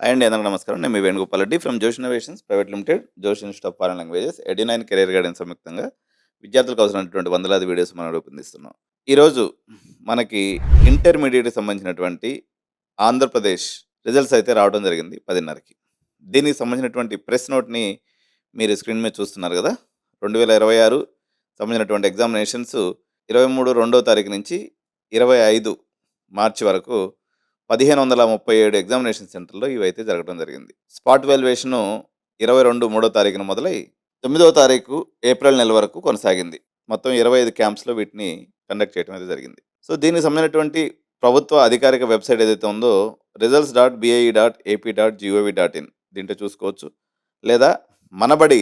Hi అండి, అందరికీ నమస్కారం. నేను మీ Venugopal Reddy from Josh innovations private limited, Josh institute of foreign languages, Edunine career guidance సంయుక్తంగా విద్యార్థులకు అవసరమైనటువంటి వందలాది వీడియోస్ మనం రూపొందిస్తున్నాం. ఈరోజు మనకి ఇంటర్మీడియట్కి సంబంధించినటువంటి ఆంధ్రప్రదేశ్ రిజల్ట్స్ అయితే రావడం జరిగింది 10:30కి. దీనికి సంబంధించినటువంటి ప్రెస్ నోట్ని మీరు స్క్రీన్ మీద చూస్తున్నారు కదా. 2026 సంబంధించినటువంటి ఎగ్జామినేషన్స్ 23 రెండో తారీఖు నుంచి 25 మార్చి వరకు 1537 ఎగ్జామినేషన్ సెంటర్లో ఇవైతే జరగడం జరిగింది. స్పాట్ వాల్యుయేషను 22 మూడో తారీఖున మొదలై 9వ తారీఖు ఏప్రిల్ నెల వరకు కొనసాగింది. మొత్తం 25 క్యాంప్స్లో వీటిని కండక్ట్ చేయడం అయితే జరిగింది. సో దీనికి సంబంధించినటువంటి ప్రభుత్వ అధికారిక వెబ్సైట్ ఏదైతే ఉందో results.bie.ap.gov.in దీంట్లో చూసుకోవచ్చు. లేదా మనబడి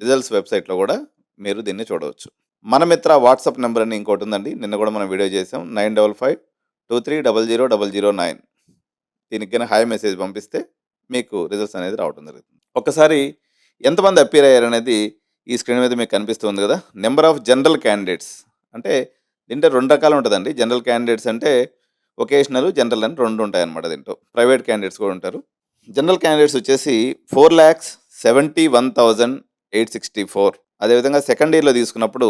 రిజల్ట్స్ వెబ్సైట్లో కూడా మీరు దీన్ని చూడవచ్చు. మన మిత్ర వాట్సాప్ నెంబర్ అని ఇంకోటి ఉందండి, నిన్న కూడా మనం వీడియో చేసాం. 9552300009. దీనికి కన్నా హాయ్ మెసేజ్ పంపిస్తే మీకు రిజల్ట్స్ అనేది రావడం జరుగుతుంది. ఒకసారి ఎంతమంది అపీర్ అయ్యారు అనేది ఈ స్క్రీన్ మీద మీకు కనిపిస్తుంది కదా. నెంబర్ ఆఫ్ జనరల్ క్యాండిడేట్స్ అంటే దీంట్లో 2 రకాలు ఉంటుందండి. జనరల్ క్యాండిడేట్స్ అంటే వొకేషనల్, జనరల్ అని 2 ఉంటాయన్నమాట. దీంట్లో ప్రైవేట్ క్యాండిడేట్స్ కూడా ఉంటారు. జనరల్ క్యాండిడేట్స్ వచ్చేసి 4,71,864. అదేవిధంగా సెకండ్ ఇయర్లో తీసుకున్నప్పుడు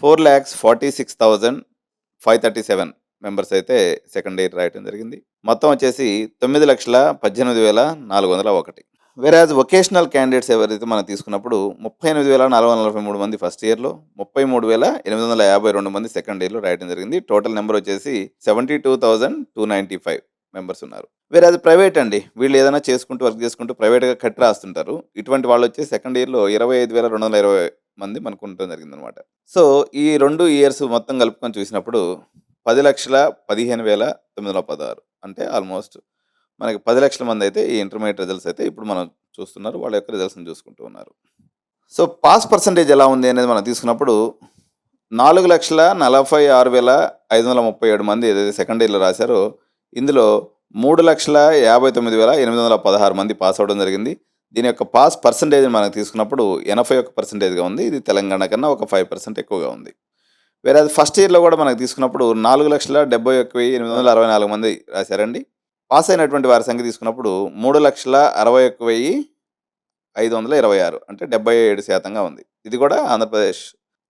4,46,537 మెంబర్స్ అయితే సెకండ్ ఇయర్ రాయటం జరిగింది. మొత్తం వచ్చేసి 9,18,401. వెరాజ్ వొకేషనల్ క్యాండిడేట్స్ ఎవరైతే మనం తీసుకున్నప్పుడు 38,443 మంది ఫస్ట్ ఇయర్లో, 33,852 మంది సెకండ్ ఇయర్లో రాయడం జరిగింది. టోటల్ నెంబర్ వచ్చేసి 72,295 మెంబర్స్ ఉన్నారు. వేరే ప్రైవేట్ అండి, వీళ్ళు ఏదైనా చేసుకుంటూ వర్క్ చేసుకుంటూ ప్రైవేట్గా కట్టి రాస్తుంటారు. ఇటువంటి వాళ్ళు వచ్చి సెకండ్ ఇయర్లో 25,220 మంది మనకు ఉండటం జరిగింది అనమాట. సో ఈ 2 ఇయర్స్ మొత్తం కలుపుకొని చూసినప్పుడు 10,15,916 అంటే ఆల్మోస్ట్ మనకి 10 లక్షల మంది అయితే ఈ ఇంటర్మీడియట్ రిజల్ట్స్ అయితే ఇప్పుడు మనం చూస్తున్నారు. వాళ్ళ యొక్క రిజల్ట్స్ని చూసుకుంటూ ఉన్నారు. సో పాస్ పర్సంటేజ్ ఎలా ఉంది అనేది మనం తీసుకున్నప్పుడు 4,46,537 మంది ఏదైతే సెకండ్ ఇయర్లో రాశారో ఇందులో 3,59,816 మంది పాస్ అవ్వడం జరిగింది. దీని యొక్క పాస్ పర్సంటేజ్ మనం తీసుకున్నప్పుడు 81%గా ఉంది. ఇది తెలంగాణ కన్నా ఒక 5% ఎక్కువగా ఉంది. వేరే అది ఫస్ట్ ఇయర్లో కూడా మనకు తీసుకున్నప్పుడు 4,71,864 మంది రాశారండి. పాస్ అయినటువంటి వారి సంఖ్య తీసుకున్నప్పుడు 3,61,526 అంటే 77% ఉంది. ఇది కూడా ఆంధ్రప్రదేశ్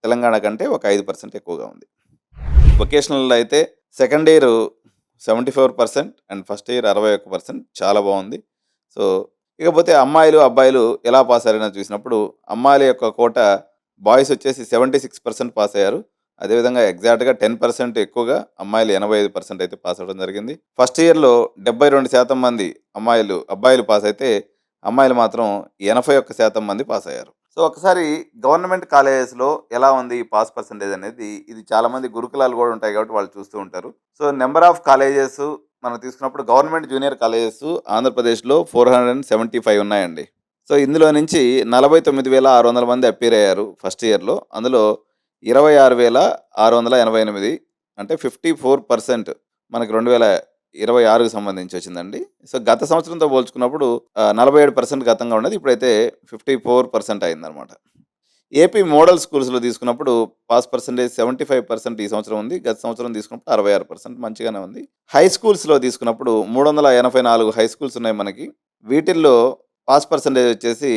తెలంగాణ కంటే ఒక 5% ఎక్కువగా ఉంది. వొకేషనల్లో అయితే second year 74% and first year 61%, చాలా బాగుంది. సో ఇకపోతే అమ్మాయిలు అబ్బాయిలు ఎలా పాస్ అయ్యారని చూసినప్పుడు అమ్మాయిల యొక్క కోట బాయ్స్ వచ్చేసి 76% పాస్ అయ్యారు. అదేవిధంగా ఎగ్జాక్ట్గా 10% ఎక్కువగా అమ్మాయిలు 85% అయితే పాస్ అవ్వడం జరిగింది. ఫస్ట్ ఇయర్లో 72% మంది అబ్బాయిలు పాస్ అయితే అమ్మాయిలు మాత్రం 81% మంది పాస్ అయ్యారు. సో ఒకసారి గవర్నమెంట్ కాలేజెస్లో ఎలా ఉంది ఈ పాస్ పర్సంటేజ్ అనేది, ఇది చాలామంది గురుకులాలు కూడా ఉంటాయి కాబట్టి వాళ్ళు చూస్తూ ఉంటారు. సో నెంబర్ ఆఫ్ కాలేజెస్ మనం తీసుకున్నప్పుడు గవర్నమెంట్ జూనియర్ కాలేజెస్ ఆంధ్రప్రదేశ్లో 475 ఉన్నాయండి. సో ఇందులో నుంచి 49,600 మంది అపీర్ అయ్యారు ఫస్ట్ ఇయర్లో. అందులో 26,688 అంటే 54% మనకి 2026కి సంబంధించి వచ్చిందండి. సో గత సంవత్సరంతో పోల్చుకున్నప్పుడు 47% గతంగా ఉన్నది, ఇప్పుడైతే 54% అయిందనమాట. ఏపీ మోడల్ స్కూల్స్లో తీసుకున్నప్పుడు పాస్ పర్సంటేజ్ 75% ఈ సంవత్సరం ఉంది. గత సంవత్సరం తీసుకున్నప్పుడు 66%, మంచిగానే ఉంది. హై స్కూల్స్లో తీసుకున్నప్పుడు 384 హై స్కూల్స్ ఉన్నాయి మనకి. వీటిల్లో పాస్ పర్సంటేజ్ వచ్చేసి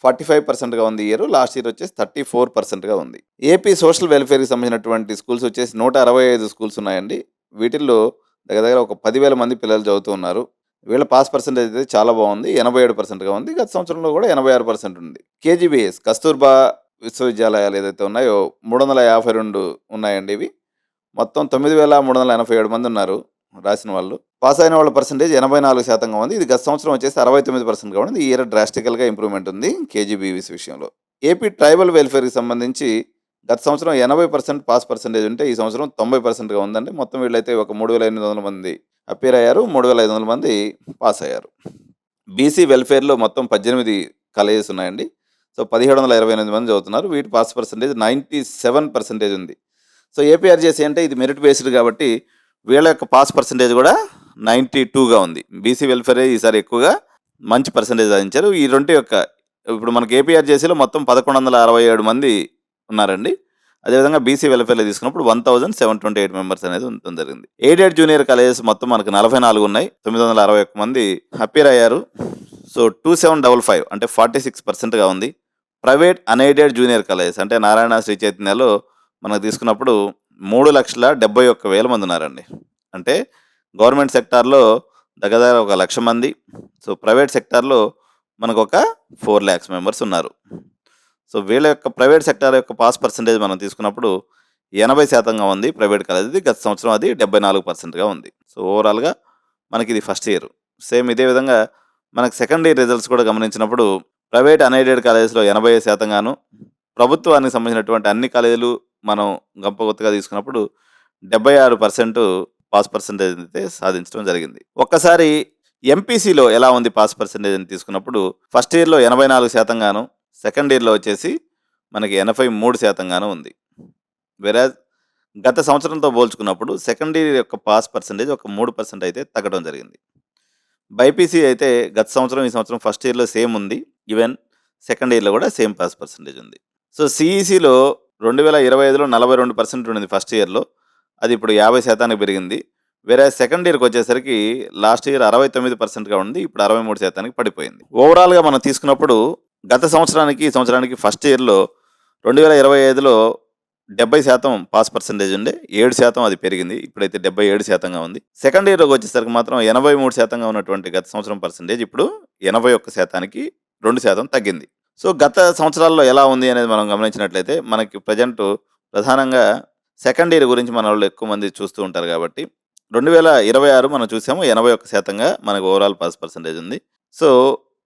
45%గా ఉంది ఇయర్. లాస్ట్ ఇయర్ వచ్చేసి 34%గా ఉంది. ఏపీ సోషల్ వెల్ఫేర్కి సంబంధించినటువంటి స్కూల్స్ వచ్చేసి 165 స్కూల్స్ ఉన్నాయండి. వీటిల్లో దగ్గర ఒక 10,000 మంది పిల్లలు చదువుతూ ఉన్నారు. వీళ్ళ పాస్ పర్సంటేజ్ అయితే చాలా బాగుంది, 87%గా ఉంది. గత సంవత్సరంలో కూడా 86% ఉంది. కేజీబీఎస్ కస్తూర్బా విశ్వవిద్యాలయాలు ఏదైతే ఉన్నాయో 352 ఉన్నాయండి. ఇవి మొత్తం 9,387 మంది ఉన్నారు రాసిన వాళ్ళు. పాస్ అయిన వాళ్ళ పర్సంటేజ్ 84%గా ఉంది. ఇది గత సంవత్సరం వచ్చేసి 69%గా ఉంది. ఈ ఇయర్ డ్రాస్టికల్గా ఇంప్రూవ్మెంట్ ఉంది కేజీబీవీస్ విషయంలో. ఏపీ ట్రైబల్ వెల్ఫేర్కి సంబంధించి గత సంవత్సరం 80% పాస్ పర్సంటేజ్ ఉంటే ఈ సంవత్సరం 90%గా ఉందండి. మొత్తం వీళ్ళైతే ఒక 3,800 మంది అపీర్ అయ్యారు, 3,500 మంది పాస్ అయ్యారు. బీసీ వెల్ఫేర్లో మొత్తం 18 కాలేజెస్ ఉన్నాయండి. సో 1,728 మంది చదువుతున్నారు. వీటి పాస్ పర్సంటేజ్ 97% ఉంది. సో ఏపీఆర్జేసీ అంటే ఇది మెరిట్ బేస్డ్ కాబట్టి వీళ్ళ యొక్క పాస్ పర్సంటేజ్ కూడా 92గా ఉంది. బీసీ వెల్ఫేర్ ఈసారి ఎక్కువగా మంచి పర్సంటేజ్ సాధించారు. ఈ రెండు యొక్క ఇప్పుడు మనకి ఏపీఆర్జేసీలో మొత్తం 1,167 మంది ఉన్నారండి. అదేవిధంగా బీసీ వెల్ఫేర్‌లో తీసుకున్నప్పుడు 1728 మెంబర్స్ అనేది ఉండడం జరిగింది. ఎయిడెడ్ జూనియర్ కాలేజెస్ మొత్తం మనకు 44 ఉన్నాయి. 961 మంది అపియర్ అయ్యారు. సో 2755 అంటే 46%గా ఉంది. ప్రైవేట్ అన్ఎయిడెడ్ జూనియర్ కాలేజెస్ అంటే నారాయణ, శ్రీ చైతన్యలో మనకు తీసుకున్నప్పుడు 3,71,000 మంది ఉన్నారండి. అంటే గవర్నమెంట్ సెక్టార్‌లో దగ్గర దగ్గర 1,00,000 మంది. సో ప్రైవేట్ సెక్టార్‌లో మనకొక 4,00,000 మెంబర్స్ ఉన్నారు. సో వీళ్ళ యొక్క ప్రైవేట్ సెక్టార్ యొక్క పాస్ పర్సెంటేజ్ మనం తీసుకున్నప్పుడు 80%గా ఉంది ప్రైవేట్ కాలేజ్‌ది. గత సంవత్సరం అది 74%గా ఉంది. సో ఓవరాల్‌గా మనకిది ఫస్ట్ ఇయర్. సేమ్ ఇదే విధంగా మనకు సెకండ్ ఇయర్ రిజల్ట్స్ కూడా గమనించినప్పుడు ప్రైవేట్ అన్ఎయిడెడ్ కాలేజెస్‌లో 85% గాను, ప్రభుత్వానికి సంబంధించినటువంటి అన్ని కాలేజీలు మనం గంపగుత్తగా తీసుకున్నప్పుడు 76% పాస్ పర్సెంటేజ్ అయితే సాధించడం జరిగింది. ఒక్కసారి ఎంపీసీలో ఎలా ఉంది పాస్ పర్సెంటేజ్ అని తీసుకున్నప్పుడు ఫస్ట్ ఇయర్‌లో 84% గాను, సెకండ్ ఇయర్‌లో వచ్చేసి మనకి 83% గాను ఉంది. వెరాజ్ గత సంవత్సరంతో పోల్చుకున్నప్పుడు సెకండ్ ఇయర్ యొక్క పాస్ పర్సెంటేజ్ ఒక 3% అయితే తగ్గడం జరిగింది. బైపీసీ అయితే గత సంవత్సరం, ఈ సంవత్సరం ఫస్ట్ ఇయర్‌లో సేమ్ ఉంది. ఈవెన్ సెకండ్ ఇయర్‌లో కూడా సేమ్ పాస్ పర్సెంటేజ్ ఉంది. సో సీఈసీలో 2025లో 42% ఉండింది ఫస్ట్ ఇయర్‌లో. అది ఇప్పుడు 50%కి పెరిగింది. వేరేజ్ సెకండ్ ఇయర్‌కి వచ్చేసరికి లాస్ట్ ఇయర్ 69%గా ఉంది. ఇప్పుడు 63%కి పడిపోయింది. ఓవరాల్‌గా మనం తీసుకున్నప్పుడు గత సంవత్సరానికి, ఈ సంవత్సరానికి ఫస్ట్ ఇయర్‌లో 2025లో 70% పాస్ పర్సెంటేజ్ ఉండే 7% అది పెరిగింది. ఇప్పుడైతే 77%గా ఉంది. సెకండ్ ఇయర్‌లోకి వచ్చేసరికి మాత్రం 83%గా ఉన్నటువంటి గత సంవత్సరం పర్సెంటేజ్ ఇప్పుడు 81%కి 2% తగ్గింది. సో గత సంవత్సరాల్లో ఎలా ఉంది అనేది మనం గమనించినట్లయితే మనకి ప్రెజెంట్ ప్రధానంగా సెకండ్ ఇయర్ గురించి మనోళ్ళు ఎక్కువ మంది చూస్తూ ఉంటారు కాబట్టి 2026 మనం చూసాము 81%గా మనకు ఓవరాల్ పాస్ పర్సెంటేజ్ ఉంది. సో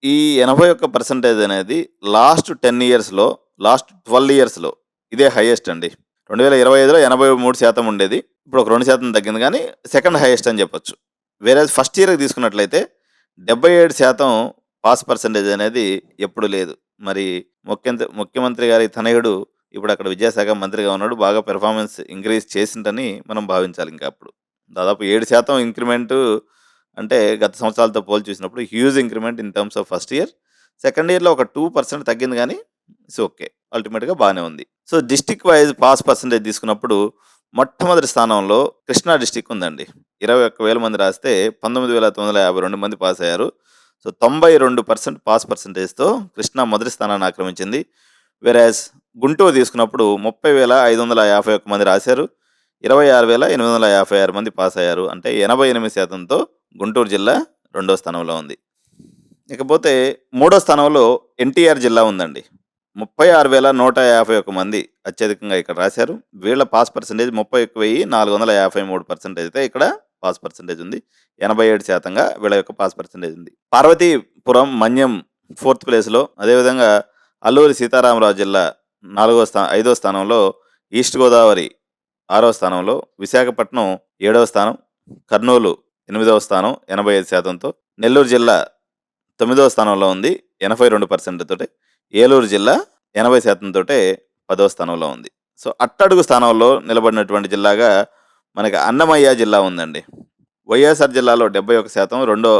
ఈ 81% అనేది లాస్ట్ 10 ఇయర్స్‌లో, లాస్ట్ 12 ఇయర్స్‌లో ఇదే హైయెస్ట్ అండి. 2025లో 83% ఉండేది. ఇప్పుడు ఒక 2% తగ్గింది కానీ సెకండ్ హైయెస్ట్ అని చెప్పొచ్చు. వేరేజ్ ఫస్ట్ ఇయర్‌కి తీసుకున్నట్లయితే 77% పాస్ పర్సెంటేజ్ అనేది ఎప్పుడు లేదు. మరి ముఖ్యమంత్రి గారి తనయుడు ఇప్పుడు అక్కడ విద్యాశాఖ మంత్రిగా ఉన్నాడు. బాగా పెర్ఫార్మెన్స్ ఇంక్రీజ్ చేసిండని మనం భావించాలి ఇంకా అప్పుడు. దాదాపు 7% ఇంక్రిమెంటు అంటే గత సంవత్సరాలతో పోల్చి చూసినప్పుడు huge increment in terms of first year. Second ఇయర్‌లో ఒక 2% తగ్గింది కానీ ఇట్స్ ఓకే. అల్టిమేట్‌గా బానే ఉంది. So district wise pass percentage తీసుకున్నప్పుడు మొట్టమొదటి స్థానంలో కృష్ణా డిస్ట్రిక్ట్ ఉందండి. 21,000 మంది రాస్తే 19,952 మంది పాస్ అయ్యారు. సో 92% పాస్ పర్సెంటేజ్‌తో కృష్ణా మొదటి స్థానాన్ని ఆక్రమించింది. వేరేజ్ గుంటూరు తీసుకున్నప్పుడు 30,551 మంది రాశారు. 26,856 మంది పాస్ అయ్యారు. అంటే 88%తో గుంటూరు జిల్లా రెండో స్థానంలో ఉంది. ఇకపోతే మూడో స్థానంలో ఎన్టీఆర్ జిల్లా ఉందండి. 36,151 మంది అత్యధికంగా ఇక్కడ రాశారు. వీళ్ళ పాస్ పర్సెంటేజ్ 31,453% అయితే ఇక్కడ పాస్ పర్సెంటేజ్ ఉంది. 87%గా వీళ్ళ యొక్క పాస్ పర్సెంటేజ్ ఉంది. పార్వతీపురం, మన్యం 4th ప్లేస్‌లో, అదేవిధంగా అల్లూరి సీతారామరాజు జిల్లా 5వ స్థానంలో, ఈస్ట్ గోదావరి 6వ స్థానంలో, విశాఖపట్నం 7వ స్థానం, కర్నూలు 8వ స్థానం 85%తో, నెల్లూరు జిల్లా 9వ స్థానంలో ఉంది 82% తోటి, ఏలూరు జిల్లా 80% తోటే 10వ స్థానంలో ఉంది. సో అట్టడుగు స్థానంలో నిలబడినటువంటి జిల్లాగా మనకి అన్నమయ్య జిల్లా ఉందండి. వైఎస్ఆర్ జిల్లాలో 71%, రెండో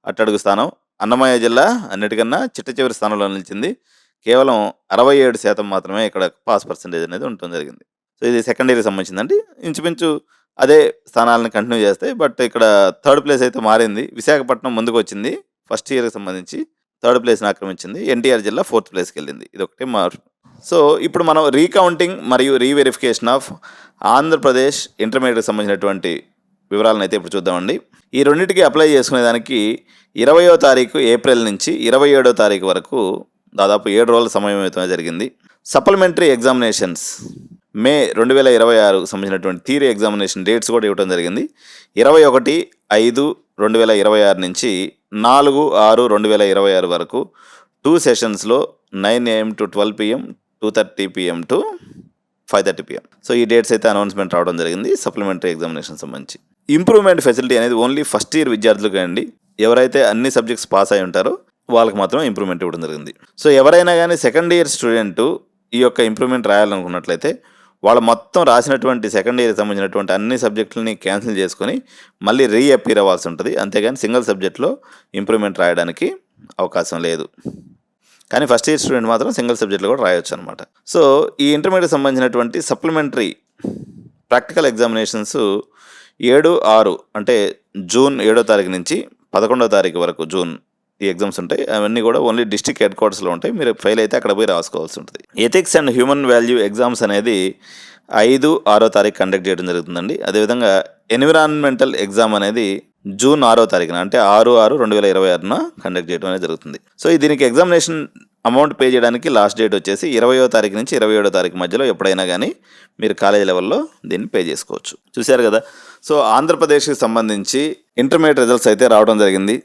అట్టడుగు స్థానం. అన్నమయ్య జిల్లా అన్నిటికన్నా చిట్ట చివరి స్థానంలో నిలిచింది. కేవలం 67% మాత్రమే ఇక్కడ పాస్ పర్సెంటేజ్ అనేది ఉండటం జరిగింది. సో ఇది సెకండ్ ఇయర్‌కి సంబంధించిందండి. ఇంచుమించు అదే స్థానాలను కంటిన్యూ చేస్తాయి. బట్ ఇక్కడ థర్డ్ ప్లేస్ అయితే మారింది. విశాఖపట్నం ముందుకొచ్చింది. ఫస్ట్ ఇయర్‌కి సంబంధించి థర్డ్ ప్లేస్‌ని ఆక్రమించింది. ఎన్టీఆర్ జిల్లా 4th ప్లేస్‌కి వెళ్ళింది. ఇదొకటి మార్పు. సో ఇప్పుడు మనం రీకౌంటింగ్ మరియు రీవెరిఫికేషన్ ఆఫ్ ఆంధ్రప్రదేశ్ ఇంటర్మీడియట్‌కి సంబంధించినటువంటి వివరాలను అయితే ఇప్పుడు చూద్దామండి. ఈ రెండింటికి అప్లై చేసుకునేదానికి 20వ తారీఖు ఏప్రిల్ నుంచి 27వ తారీఖు వరకు దాదాపు 7 రోజుల సమయం అయితే జరిగింది. సప్లిమెంటరీ ఎగ్జామినేషన్స్ మే 2026కు సంబంధించినటువంటి థియరీ ఎగ్జామినేషన్ డేట్స్ కూడా ఇవ్వడం జరిగింది. 21/5/2026 నుంచి 4/6/2026 వరకు 2 సెషన్స్‌లో 9 AM to 12 PM, 2:30 PM to 5:30 PM. So ఈ డేట్స్ అయితే అనౌన్స్మెంట్ రావడం జరిగింది సప్లిమెంటరీ ఎగ్జామినేషన్ సంబంధించి. ఇంప్రూవ్మెంట్ ఫెసిలిటీ అనేది ఓన్లీ ఫస్ట్ ఇయర్ విద్యార్థులకే అండి. ఎవరైతే అన్ని సబ్జెక్ట్స్ పాస్ అయి ఉంటారో వాళ్ళకి మాత్రం ఇంప్రూవ్మెంట్ ఇవ్వడం జరిగింది. సో ఎవరైనా కానీ సెకండ్ ఇయర్ స్టూడెంట్ ఈ యొక్క ఇంప్రూవ్మెంట్ రాయాలనుకున్నట్లయితే వాళ్ళు మొత్తం రాసినటువంటి సెకండ్ ఇయర్కి సంబంధించినటువంటి అన్ని సబ్జెక్టులని క్యాన్సిల్ చేసుకొని మళ్ళీ రీఅపీర్ అవ్వాల్సి ఉంటుంది. అంతేగాని సింగిల్ సబ్జెక్ట్లో ఇంప్రూవ్మెంట్ రాయడానికి అవకాశం లేదు. కానీ ఫస్ట్ ఇయర్ స్టూడెంట్ మాత్రం సింగిల్ సబ్జెక్ట్లో కూడా రాయొచ్చు అనమాట. సో ఈ ఇంటర్మీడియట్ సంబంధించినటువంటి సప్లిమెంటరీ ప్రాక్టికల్ ఎగ్జామినేషన్స్ 7, 6 అంటే జూన్ 7వ తారీఖు నుంచి 11వ తారీఖు వరకు జూన్ ఈ ఎగ్జామ్స్ ఉంటాయి. అవన్నీ కూడా ఓన్లీ డిస్ట్రిక్ట్ హెడ్ క్వార్టర్స్లో ఉంటాయి. మీరు ఫెయిల్ అయితే అక్కడ పోయి రాసుకోవాల్సి ఉంటుంది. Ethics and human value exams అనేది 5, 6వ తారీఖు కండక్ట్ చేయడం జరుగుతుందండి. అదేవిధంగా ఎన్విరాన్మెంటల్ ఎగ్జామ్ అనేది జూన్ 6వ తారీఖున అంటే 6/6/2026న కండక్ట్ చేయడం అనేది జరుగుతుంది. సో దీనికి ఎగ్జామినేషన్ అమౌంట్ పే చేయడానికి లాస్ట్ డేట్ వచ్చేసి 20వ తారీఖు నుంచి 27వ తారీఖు మధ్యలో ఎప్పుడైనా కానీ మీరు కాలేజ్ లెవెల్లో దీన్ని పే చేసుకోవచ్చు. చూశారు కదా. సో ఆంధ్రప్రదేశ్కి సంబంధించి ఇంటర్మీడియట్ రిజల్ట్స్ అయితే రావడం జరిగింది.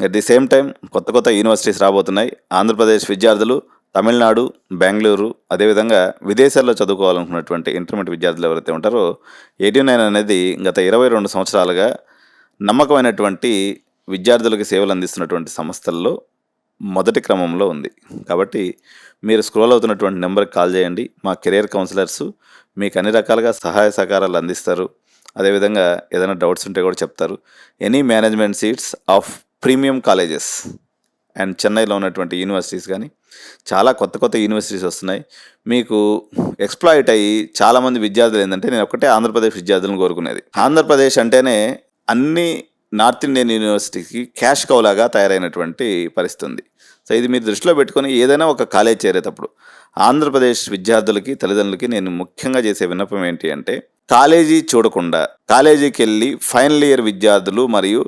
అట్ ది సేమ్ టైం కొత్త యూనివర్సిటీస్ రాబోతున్నాయి. ఆంధ్రప్రదేశ్ విద్యార్థులు తమిళనాడు, బెంగళూరు, అదేవిధంగా విదేశాల్లో చదువుకోవాలనుకున్నటువంటి ఇంటర్మీడియట్ విద్యార్థులు ఎవరైతే ఉంటారో 89 అనేది గత 22 సంవత్సరాలుగా నమ్మకమైనటువంటి విద్యార్థులకు సేవలు అందిస్తున్నటువంటి సంస్థల్లో మొదటి క్రమంలో ఉంది. కాబట్టి మీరు స్క్రోల్ అవుతున్నటువంటి నెంబర్కి కాల్ చేయండి. మా కెరియర్ కౌన్సిలర్స్ మీకు అన్ని రకాలుగా సహాయ సహకారాలు అందిస్తారు. అదేవిధంగా ఏదైనా డౌట్స్ ఉంటే కూడా చెప్తారు. Any management seats of premium colleges and చెన్నైలో ఉన్నటువంటి యూనివర్సిటీస్ కానీ చాలా కొత్త యూనివర్సిటీస్ వస్తున్నాయి. మీకు ఎక్స్ప్లాయిట్ అయ్యి చాలామంది విద్యార్థులు ఏంటంటే నేను ఒకటే ఆంధ్రప్రదేశ్ విద్యార్థులను కోరుకునేది. ఆంధ్రప్రదేశ్ అంటేనే అన్ని నార్త్ ఇండియన్ యూనివర్సిటీకి క్యాష్ కౌలాగా తయారైనటువంటి పరిస్థితి ఉంది. సో ఇది మీరు దృష్టిలో పెట్టుకొని ఏదైనా ఒక కాలేజ్ చేరేటప్పుడు ఆంధ్రప్రదేశ్ విద్యార్థులకి, తల్లిదండ్రులకి నేను ముఖ్యంగా చేసే విన్నపం ఏంటి అంటే కాలేజీ చూడకుండా కాలేజీకి వెళ్ళి ఫైనల్ ఇయర్ విద్యార్థులు మరియు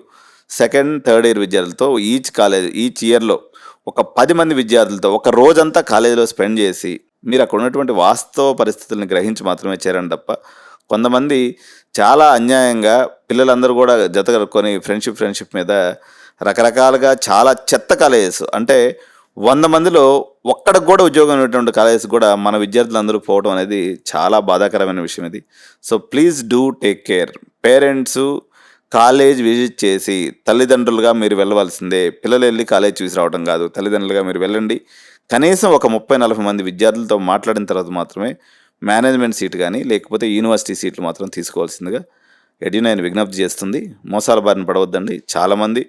సెకండ్, థర్డ్ ఇయర్ విద్యార్థులతో ఈచ్ ఇయర్లో ఒక 10 మంది విద్యార్థులతో ఒక రోజంతా కాలేజీలో స్పెండ్ చేసి మీరు అక్కడ ఉన్నటువంటి వాస్తవ పరిస్థితులను గ్రహించి మాత్రమే చేరండి తప్ప కొంతమంది చాలా అన్యాయంగా పిల్లలందరూ కూడా జత కలుపుకొని ఫ్రెండ్షిప్ మీద రకరకాలుగా చాలా చెత్త కాలేజెస్ అంటే 100 మందిలో ఒక్కడికి కూడా ఉద్యోగం ఉన్నటువంటి కాలేజెస్ కూడా మన విద్యార్థులందరూ పోవడం అనేది చాలా బాధాకరమైన విషయం ఇది. So please do take care. Parents college visit చేసి తల్లిదండ్రులుగా మీరు వెళ్ళవలసిందే. పిల్లలు వెళ్ళి కాలేజ్ చూసి రావడం కాదు. తల్లిదండ్రులుగా మీరు వెళ్ళండి. కనీసం ఒక 30-40 మంది విద్యార్థులతో మాట్లాడిన తర్వాత మాత్రమే మేనేజ్మెంట్ సీట్ కానీ లేకపోతే యూనివర్సిటీ సీట్లు మాత్రం తీసుకోవాల్సిందిగా ఎడ్యునైన్ విజ్ఞప్తి చేస్తుంది. మోసాల బారిన పడవద్దండి. చాలామంది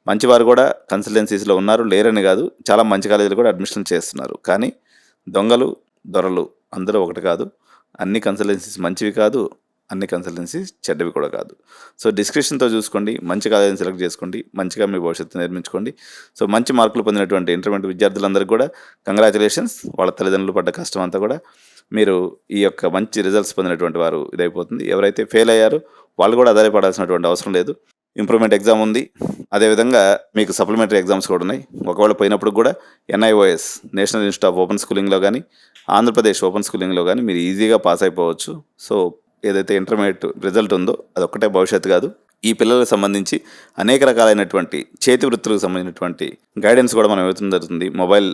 మంచివారు కూడా కన్సల్టెన్సీస్లో ఉన్నారు, లేరని కాదు. చాలా మంచి కాలేజీలు కూడా అడ్మిషన్ చేస్తున్నారు. కానీ దొంగలు, దొరలు అందరూ ఒకటి కాదు. అన్ని కన్సల్టెన్సీస్ మంచివి కాదు, అన్ని కన్సల్టెన్సీస్ చెడ్డవి కూడా కాదు. సో డిస్క్రిప్షన్తో చూసుకోండి, మంచి కాలేజీని సెలెక్ట్ చేసుకోండి, మంచిగా మీ భవిష్యత్తు నిర్మించుకోండి. సో మంచి మార్కులు పొందినటువంటి ఇంటర్మీడియట్ విద్యార్థులందరికీ కూడా కంగ్రాచులేషన్స్. వాళ్ళ తల్లిదండ్రులు పడ్డ కష్టం అంతా కూడా మీరు ఈ యొక్క మంచి రిజల్ట్స్ పొందినటువంటి వారు ఇదైపోతుంది. ఎవరైతే ఫెయిల్ అయ్యారో వాళ్ళు కూడా ఆధారపడాల్సినటువంటి అవసరం లేదు. ఇంప్రూవ్మెంట్ ఎగ్జామ్ ఉంది. అదేవిధంగా మీకు సప్లిమెంటరీ ఎగ్జామ్స్ కూడా ఉన్నాయి. ఒకవేళ పోయినప్పుడు కూడా NIOS national institute of open స్కూలింగ్లో కానీ ఆంధ్రప్రదేశ్ ఓపెన్ స్కూలింగ్లో కానీ మీరు ఈజీగా పాస్ అయిపోవచ్చు. సో ఏదైతే ఇంటర్మీడియట్ రిజల్ట్ ఉందో అదొక్కటే భవిష్యత్తు కాదు. ఈ పిల్లలకు సంబంధించి అనేక రకాలైనటువంటి చేతి వృత్తులకు సంబంధించినటువంటి గైడెన్స్ కూడా మనం ఇవ్వడం జరుగుతుంది. మొబైల్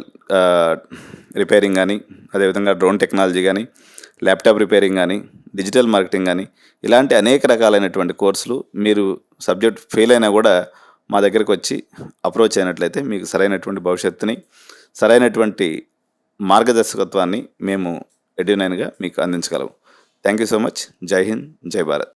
రిపేరింగ్ కానీ, అదేవిధంగా డ్రోన్ టెక్నాలజీ కానీ, ల్యాప్టాప్ రిపేరింగ్ కానీ, డిజిటల్ మార్కెటింగ్ కానీ ఇలాంటి అనేక రకాలైనటువంటి కోర్సులు మీరు సబ్జెక్ట్ ఫెయిల్ అయినా కూడా మా దగ్గరికి వచ్చి అప్రోచ్ అయినట్లయితే మీకు సరైనటువంటి భవిష్యత్తుని, సరైనటువంటి మార్గదర్శకత్వాన్ని మేము ఎడ్యునైన్గా మీకు అందించగలము. Thank you so much. జై హింద్, జై భారత్.